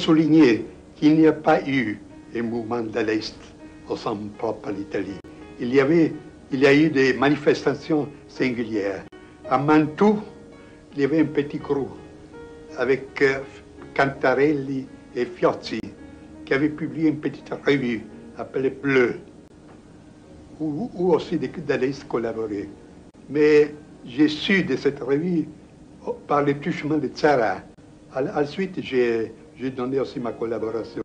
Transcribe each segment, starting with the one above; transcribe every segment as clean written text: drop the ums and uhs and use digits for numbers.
souligner qu'il n'y a pas eu un mouvement dadaïste au sens propre à l'Italie. Il y a eu des manifestations singulières. À Mantoue, il y avait un petit groupe avec Cantarelli et Fiozzi qui avaient publié une petite revue appelée Bleu, où aussi des dadaïstes collaboraient. Mais j'ai su de cette revue par le truchement de Tzara. Ensuite, j'ai donné aussi ma collaboration.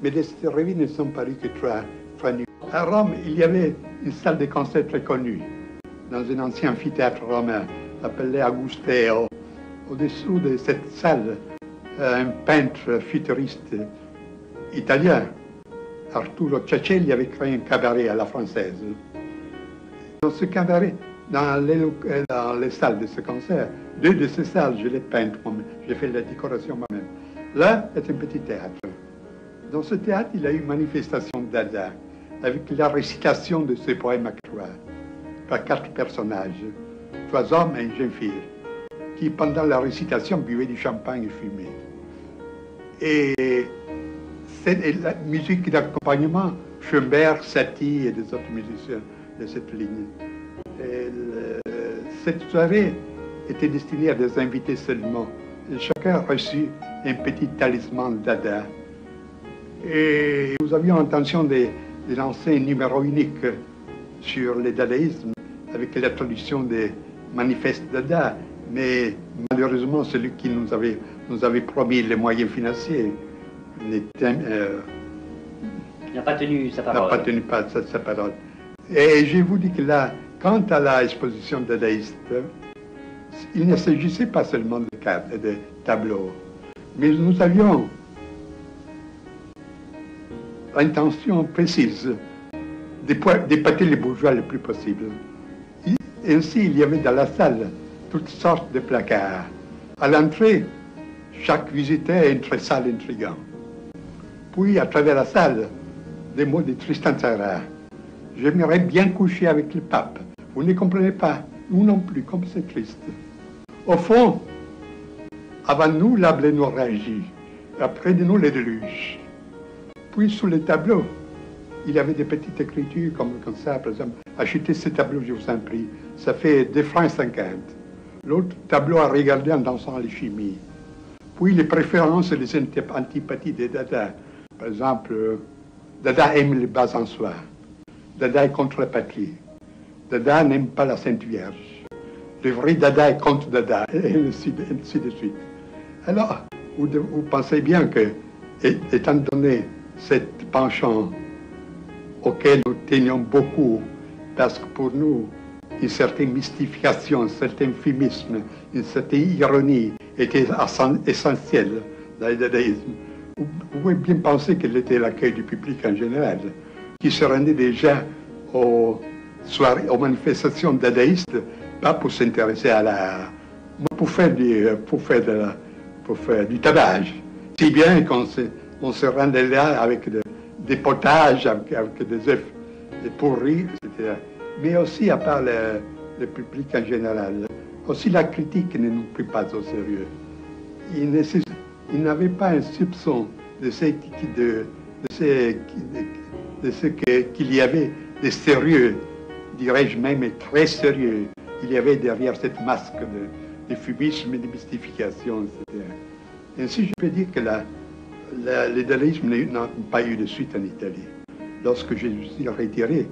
Mais de cette revue ne sont parus que trois nuits. À Rome, il y avait une salle de concert très connue, dans un ancien amphithéâtre romain, appelé Augusteo. Au-dessous de cette salle, un peintre futuriste italien, Arturo Ciacelli, avait créé un cabaret à la française. Dans ce cabaret, dans les salles de ce concert, deux de ces salles, je les peintes moi-même, j'ai fait la décoration moi-même. Là est un petit théâtre. Dans ce théâtre, il y a eu manifestation de Dada, avec la récitation de ce poème à trois, par 4 personnages, 3 hommes et une jeune fille, qui pendant la récitation buvaient du champagne et fumaient. Et la musique d'accompagnement, Schoenberg, Satie et des autres musiciens de cette ligne. Cette soirée était destinée à des invités seulement. Et chacun a reçu un petit talisman Dada. Et nous avions l'intention de lancer un numéro unique sur le dadaïsme avec la traduction des manifestes Dada. Mais malheureusement, celui qui nous avait promis les moyens financiers n'a pas tenu sa parole. N'a pas tenu sa parole. Et je vous dis que là, quant à l'exposition dadaïste, il ne s'agissait pas seulement de cartes et de tableaux, mais nous avions l'intention précise d'épater les bourgeois le plus possible. Ainsi, il y avait dans la salle toutes sortes de placards. À l'entrée, chaque visiteur entrait salle intrigant. Puis, à travers la salle, des mots de Tristan Tzara. J'aimerais bien coucher avec le pape. Vous ne comprenez pas, nous non plus, comme c'est triste. Au fond, avant nous, la blénorragie, après de nous, les déluges. Puis, sous les tableaux, il y avait des petites écritures comme ça, par exemple, achetez ce tableau, je vous en prie, ça fait 2,50 francs. L'autre tableau à regarder en dansant les chimies. Puis les préférences et les antipathies des Dada. Par exemple, Dada aime les bas en soi. Dada est contre la patrie. Dada n'aime pas la Sainte Vierge. Le vrai Dada est contre Dada, et ainsi de suite. Alors, vous pensez bien que, étant donné cet penchant auquel nous tenions beaucoup, parce que pour nous, une certaine mystification, un certain euphémisme, une certaine ironie était essentielle dans le dadaïsme. Vous pouvez bien penser quel était l'accueil du public en général, qui se rendait déjà aux manifestations dadaïstes, pas pour s'intéresser à l'art, mais pour faire du tabac. Si bien qu'on se rendait là avec des potages, avec des œufs pourris, etc. Mais aussi, à part le public en général, aussi la critique ne nous prit pas au sérieux. Il n'avait pas un soupçon de ce qu'il y avait de sérieux, dirais-je même très sérieux. Il y avait derrière cette masque de fumisme et de mystification, etc. Ainsi, je peux dire que le dadaïsme n'a pas eu de suite en Italie. Lorsque je suis retiré,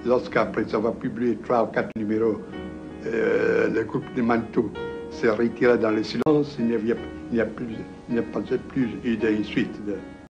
lorsqu'après avoir publié 3 ou 4 numéros, le groupe de Mantoue s'est retiré dans le silence, il n'y a pas plus eu d'une suite.